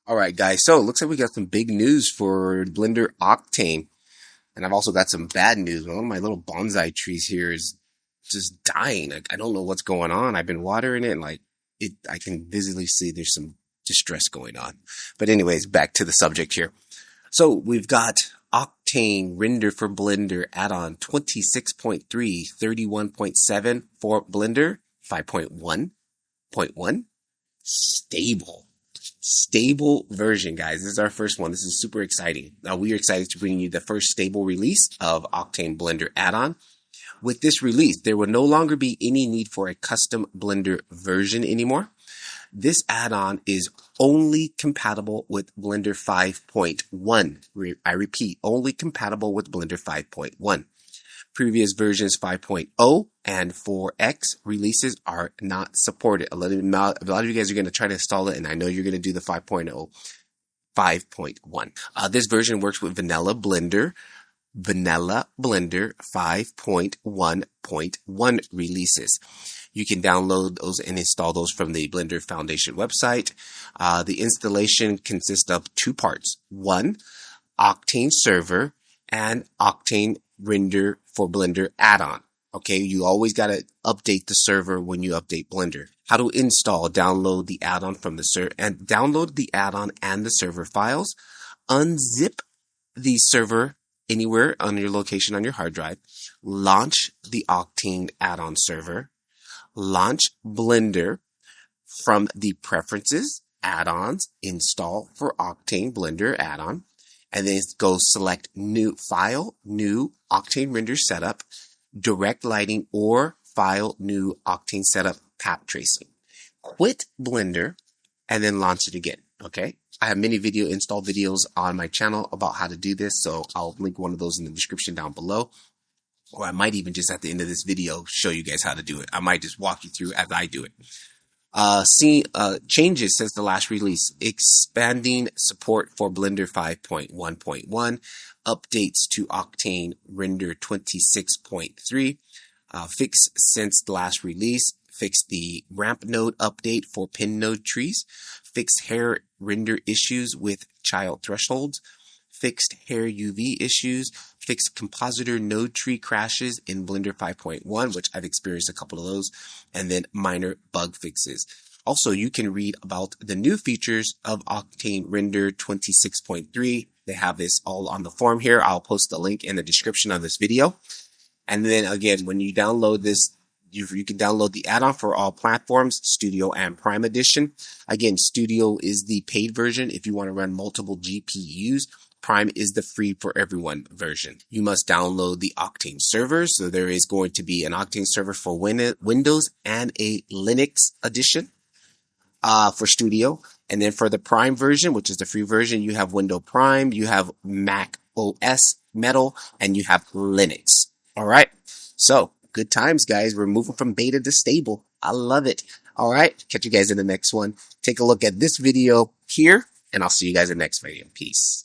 All right, guys. So it looks like we got some big news for Blender Octane. And I've also got some bad news. One of my little bonsai trees here is just dying. I don't know what's going on. I've been watering it and I can visibly see there's some distress going on. But anyways, back to the subject here. So we've got Octane Render for Blender Add-on 26.3, 31.7 for Blender 5.1.1. Stable version, guys. This is our first one. This is super exciting. Now we are excited to bring you the first stable release of Octane Blender Add-on. With this release, there will no longer be any need for a custom Blender version anymore. This add-on is only compatible with Blender 5.1. I repeat, only compatible with Blender 5.1. Previous versions 5.0 and 4X releases are not supported. A lot of you guys are going to try to install it, and I know you're going to do the 5.0, 5.1. This version works with Vanilla Blender 5.1.1 releases. You can download those and install those from the Blender Foundation website. The installation consists of two parts. One, Octane Server and Octane Render for Blender Add-on. Okay, you always got to update the server when you update Blender. How to install: download the add-on from the server and download the add-on and the server files. Unzip the server anywhere on your location on your hard drive. Launch the Octane add-on server. Launch Blender from the Preferences, Add-ons, Install for Octane Blender Add-on, and then go select New File, New Octane Render Setup, Direct Lighting, or File, New Octane Setup, Path Tracing. Quit Blender and then launch it again. Okay, I have many install videos on my channel about how to do this, so I'll link one of those in the description down below. Or I might even just at the end of this video show you guys how to do it. I might just walk you through as I do it. Changes since the last release: expanding support for Blender 5.1.1, updates to Octane Render 26.3, fix since the last release, fix the ramp node update for pin node trees, fixed hair render issues with child thresholds, fixed hair UV issues, fixed compositor node tree crashes in Blender 5.1, which I've experienced a couple of those, and then minor bug fixes. Also, you can read about the new features of Octane Render 26.3. They have this all on the forum here. I'll post the link in the description of this video. And then again, when you download this, you can download the add-on for all platforms, Studio and Prime Edition. Again, Studio is the paid version if you want to run multiple GPUs. Prime is the free for everyone version. You must download the Octane server. So there is going to be an Octane server for Windows and a Linux edition for Studio. And then for the Prime version, which is the free version, you have Windows Prime, you have Mac OS Metal, and you have Linux. All right. So good times, guys. We're moving from beta to stable. I love it. All right. Catch you guys in the next one. Take a look at this video here, and I'll see you guys in the next video. Peace.